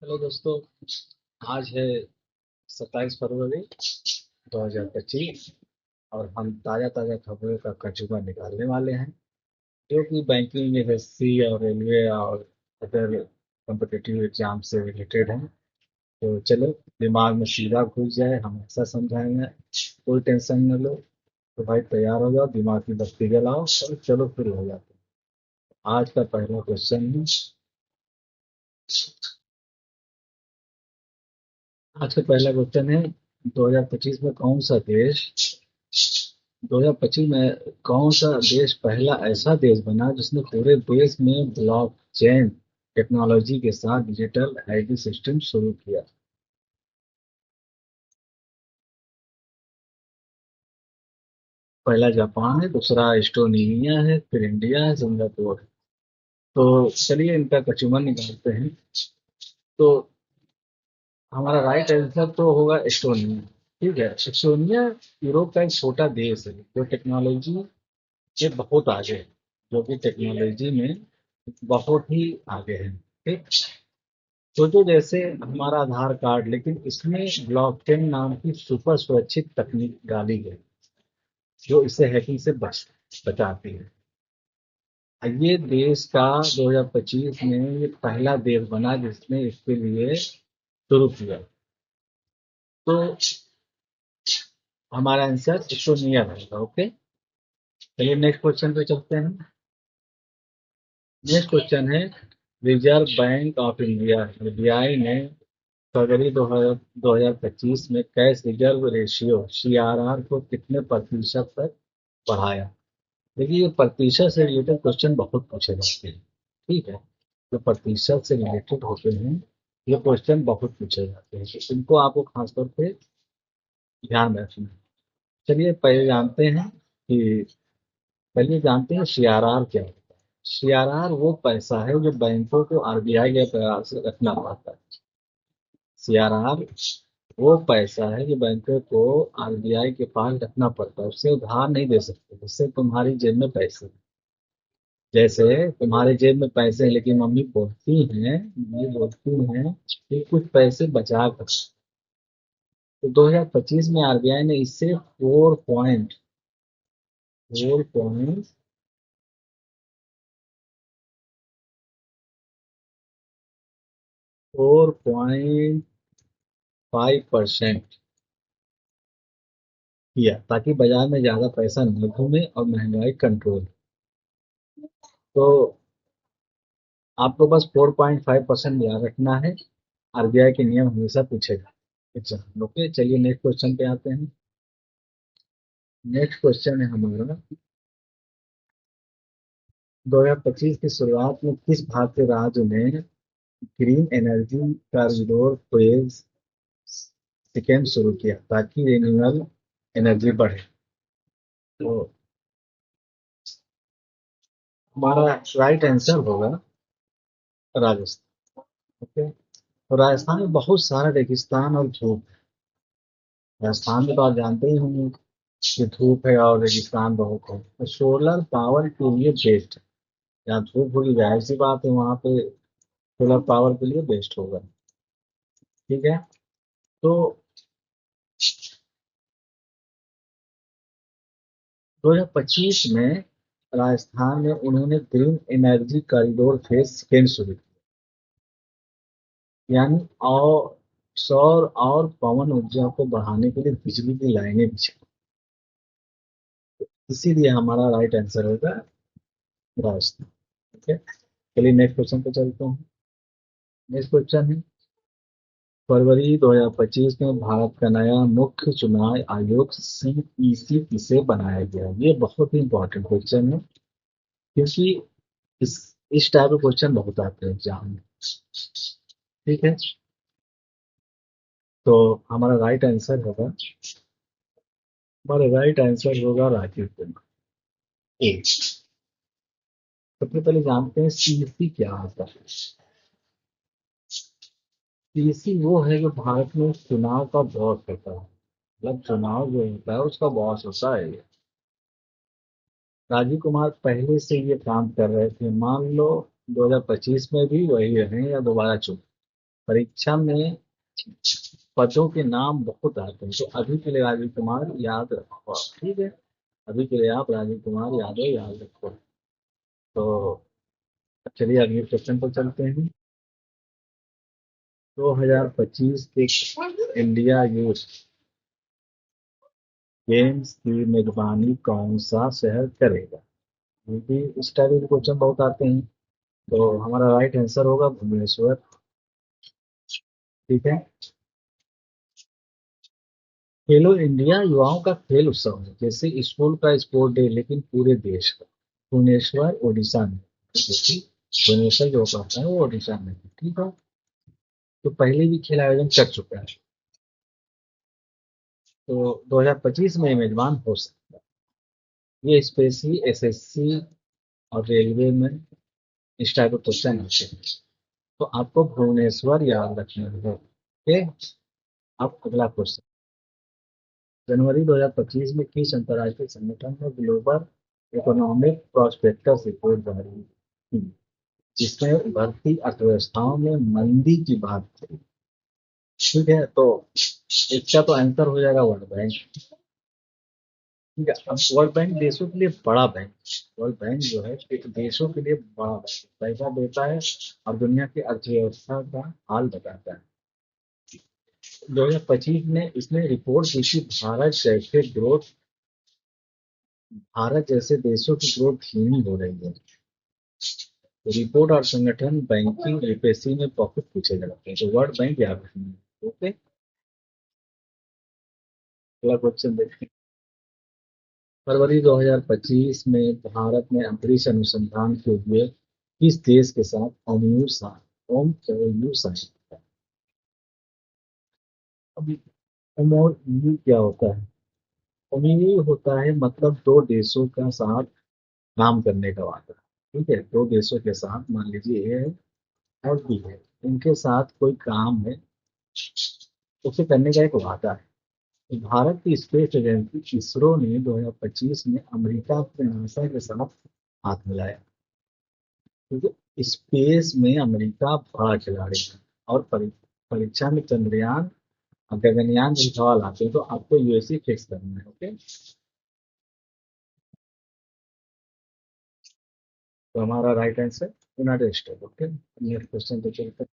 Hello दोस्तों। आज है 27 फरवरी 2025 और हम ताज़ा ताज़ा खबरों का कचूमर निकालने वाले हैं जो कि बैंकिंग, एसएससी और रेलवे और अदर कम्पिटिटिव एग्जाम से रिलेटेड हैं। तो चलो, दिमाग में सीधा घुस जाए, हम ऐसा समझाएंगे, कोई टेंशन न लो। तो भाई तैयार हो जाओ, दिमाग की बत्ती जलाओ और चलो शुरू हो जाते हैं। आज का पहला क्वेश्चन है। आज का पहला क्वेश्चन है, 2025 में कौन सा देश 2025 में कौन सा देश पहला ऐसा देश बना जिसने पूरे देश में ब्लॉकचेन टेक्नोलॉजी के साथ डिजिटल आईडी सिस्टम शुरू किया? पहला जापान है, दूसरा एस्टोनिया है, फिर इंडिया है, सिंगापुर है। तो चलिए इनका कचूमर निकालते हैं। तो हमारा राइट आंसर तो होगा एस्टोनिया। ठीक है, एस्टोनिया यूरोप का एक छोटा देश है जो टेक्नोलॉजी ये बहुत आगे है, जो कि टेक्नोलॉजी में बहुत ही आगे है। ठीक। सोचो जैसे हमारा आधार कार्ड, लेकिन इसमें ब्लॉकचेन नाम की सुपर सुरक्षित तकनीक डाली गई जो इसे हैकिंग से बचाती है। ये देश का 2025 में ये पहला देश बना जिसने इसके लिए शुरू किया। तो हमारा आंसर इस्टोनिया रहेगा। ओके, चलिए नेक्स्ट क्वेश्चन पे चलते हैं। नेक्स्ट क्वेश्चन है, reserve bank of India RBI ने फरवरी 2025 में कैश रिजर्व रेशियो सीआरआर को कितने प्रतिशत तक बढ़ाया? देखिए, ये प्रतिशत से रिलेटेड क्वेश्चन बहुत पूछे जाते हैं। ठीक है, जो प्रतिशत से रिलेटेड होते हैं ये क्वेश्चन बहुत पूछे जाते हैं, तो इनको आपको खासतौर पे ध्यान में रखना है। चलिए पहले जानते हैं सीआरआर क्या होता है। सीआरआर वो पैसा है जो बैंकों को आरबीआई के पास रखना पड़ता है। सीआरआर वो पैसा है जो बैंकों को आरबीआई के पास रखना पड़ता है, उससे उधार नहीं दे सकते। उससे तुम्हारी जेब में पैसे हैं। जैसे तुम्हारे जेब में पैसे हैं लेकिन मम्मी बोलती हैं कि कुछ पैसे बचा कर। तो 2025 में आरबीआई ने इससे 4.5% किया ताकि बाजार में ज्यादा पैसा न घूमे और महंगाई कंट्रोल। तो आपको बस 4.5% याद रखना है। आरबीआई के नियम हमेशा पूछेगा एग्जाम। ओके, चलिए नेक्स्ट क्वेश्चन पे आते हैं। नेक्स्ट क्वेश्चन है हमारा, 2025 की शुरुआत में किस भारतीय राज्य ने green energy corridor phase second शुरू किया ताकि रिन्यूएबल एनर्जी बढ़े? तो हमारा राइट आंसर होगा राजस्थान। ओके, तो राजस्थान में बहुत सारा रेगिस्तान और धूप है। राजस्थान में तो आप जानते ही होंगे कि धूप है और रेगिस्तान बहुत है, तो सोलर पावर के लिए बेस्ट है। जहाँ धूप होगी जाहिर सी बात है वहां पे सोलर पावर के लिए बेस्ट होगा। ठीक है, तो 2025 में राजस्थान में उन्होंने green energy corridor phase second शुरू किया, यानी और सौर और पवन ऊर्जा को बढ़ाने के लिए बिजली की लाइनें बिछाई। इसीलिए हमारा राइट आंसर होगा राजस्थान। ठीक है, चलिए नेक्स्ट क्वेश्चन पे चलते हैं। नेक्स्ट क्वेश्चन है, फरवरी 2025 में भारत का नया मुख्य चुनाव आयोग सीईसी किसे बनाया गया? ये बहुत ही इंपॉर्टेंट क्वेश्चन है क्योंकि इस इस टाइप के क्वेश्चन बहुत आते हैं एग्जाम में। ठीक है, तो हमारा राइट आंसर होगा राजीव कुमार। एक, सबसे पहले जानते हैं सीईसी क्या होता है। सीईसी वो है जो भारत में चुनाव का बॉस होता है, मतलब चुनाव जो होता है उसका बॉस होता है ये। राजीव कुमार पहले से ये काम कर रहे थे, मान लो 2025 में भी वही रहे या दोबारा चुने। परीक्षा में पदों के नाम बहुत आते हैं, तो अभी के लिए राजीव कुमार याद रखो आप, ठीक है। अभी के लिए आप राजीव कुमार यादव याद रखो। तो चलिए अगले क्वेश्चन पर चलते हैं। 2025 के इंडिया यूथ गेम्स की मेजबानी कौन सा शहर करेगा? क्योंकि इस टाइप के क्वेश्चन बहुत आते हैं। तो हमारा राइट आंसर होगा भुवनेश्वर, ठीक है। खेलो इंडिया युवाओं का खेल उत्सव है, जैसे स्कूल का स्पोर्ट डे लेकिन पूरे देश का। भुवनेश्वर ओडिशा में, क्योंकि भुवनेश्वर जो कहता है वो ओडिशा में है, ठीक है। तो पहले भी खेल आयोजन कर चुका है, तो 2025 में ये मेजबान हो सकता है। ये स्पेशली एसएससी और रेलवे में इस टाइप के क्वेश्चन आते हैं। तो आपको भुवनेश्वर याद रखना है, ठीक। अब अगला क्वेश्चन। जनवरी 2025 में किस अंतर्राष्ट्रीय संगठन ने ग्लोबल इकोनॉमिक प्रॉस्पेक्टस रिपोर्ट जारी की, जिसमें उभरती अर्थव्यवस्थाओं में मंदी की बात थी? ठीक है, तो इसका तो आंसर हो जाएगा वर्ल्ड बैंक। ठीक है, अब वर्ल्ड बैंक देशों के लिए बड़ा बैंक। वर्ल्ड बैंक जो है एक देशों के लिए बड़ा बैंक, पैसा देता है और दुनिया की अर्थव्यवस्था का हाल बताता है। 2025 में इसने रिपोर्ट दी थी, भारत जैसे देशों की ग्रोथ धीमी हो रही है। रिपोर्ट और संगठन बैंकिंग लिटरेसी में बहुत पूछे जाते हैं, तो वर्ल्ड बैंक याद रखना। ओके, अगला क्वेश्चन देखते हैं। फरवरी 2025 में भारत ने अंतरिक्ष अनुसंधान के लिए किस देश के साथ ओमयू साइन किया? अभी ओमयू क्या होता है? ओमयू होता है मतलब दो देशों का साथ काम करने का वादा। ठीक है, दो देशों के साथ, मान लीजिए ए है और बी है, इनके साथ कोई काम है, उसे करने का एक वादा है। भारत की स्पेस एजेंसी इसरो ने 2025 में अमेरिका के नासा के साथ हाथ मिलाया, क्योंकि स्पेस में अमेरिका बड़ा खिलाड़ी है। और परीक्षा में चंद्रयान और गगनयान जैसे सवाल आते हैं, तो आपको यूएससी फिक्स करना है। ओके, तो हमारा right answer United state. Okay, next question पे चलते हैं।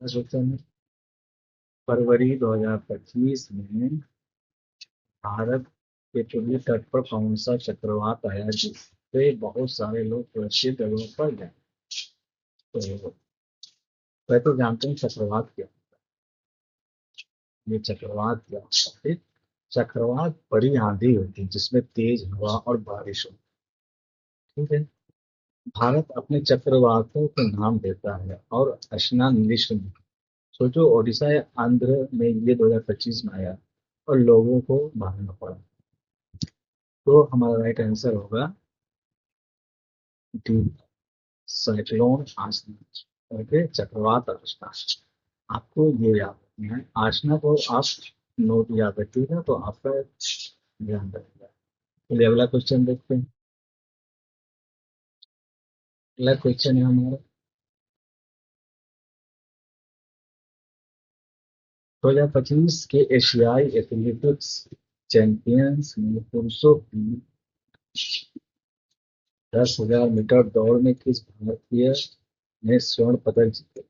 क्वेश्चन फरवरी 2025 में भारत के पूर्वी तट पर कौन सा चक्रवात आया जिससे बहुत सारे लोग सुरक्षित जगहों पर गए? तो वह तो जानते हैं चक्रवात क्या, ये चक्रवात क्या होता है? चक्रवात बड़ी आंधी होती है जिसमें तेज हवा और बारिश होती है, ठीक है। भारत अपने चक्रवातों को नाम देता है और अशना लिस्ट में, सोचो ओडिशा या आंध्र में ये 2025 में आया और लोगों को भागना पड़ा। तो हमारा राइट आंसर होगा डी, साइक्लोन आशना। ओके, चक्रवात आशना, आपको ये याद रखना है। आशना को आप नोट याद रखिएगा तो आपका ध्यान रखिएगा। चलिए अगला क्वेश्चन देखते हैं। अगला क्वेश्चन है हमारा 2025 के एशियाई एथलेटिक्स चैंपियंस में पुरुषों की 10,000 मीटर दौड़ में किस भारतीय ने स्वर्ण पदक जीते?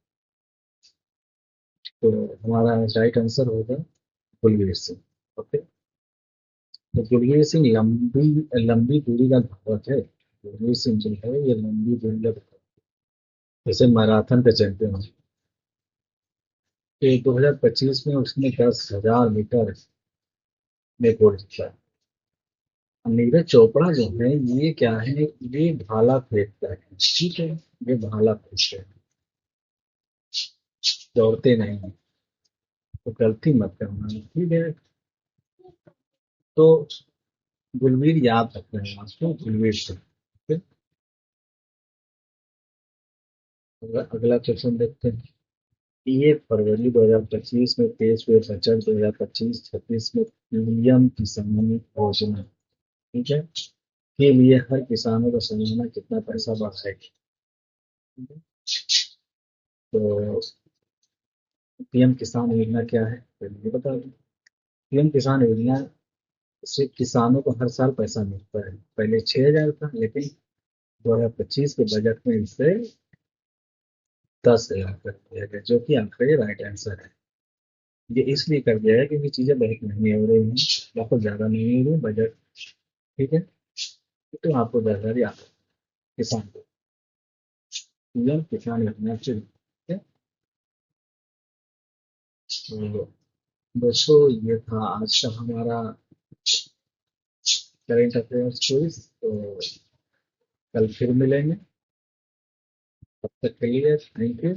तो हमारा राइट आंसर होगा कुलवीर सिंह। ओके, तो कुलवीर सिंह लंबी लंबी दूरी का धावक है। कुलवीर सिंह जो है ये लंबी दूरी का धावक है। जैसे मैराथन का चैंपियन है। ये 2025 में उसने 10,000 मीटर में गोल्ड जीता है। नीरज चोपड़ा जो है ये क्या है, ये भाला फेंकता है, ठीक है। ये भाला फेंकते हैं, दौड़ते नहीं हैं। तो गलती मत करना, ठीक है। तो गुलवीर याद रखना है आपको, गुलवीर से। फिर अगला क्वेश्चन देखते हैं। ये फरवरी 2025 में पेश हुए बजट 2025-26 में पीएम किसान योजना, ठीक है, के लिए हर किसानों का सालाना कितना पैसा बढ़ाएगी? ठीक है? तो पीएम किसान योजना क्या है, तो ये बता दूं। पीएम किसान योजना से किसानों को हर साल पैसा मिलता है। पहले 6,000 था, लेकिन 2025 के बजट में इसे 10,000 कर दिया गया, जो कि आपका ये राइट आंसर है। ये इसलिए कर दिया है क्योंकि चीजें बहुत महंगी हो रही हैं, बहुत ज्यादा महंगी हो रही है बजट। ठीक है, तो आपको 10,000 याद है किसान को। पीएम किसान योजना से, ठीक है। तो दोस्तों, ये था आज का हमारा करेंट अफेयर्स क्विज। तो कल फिर मिलेंगे, तब तक के लिए थैंक यू।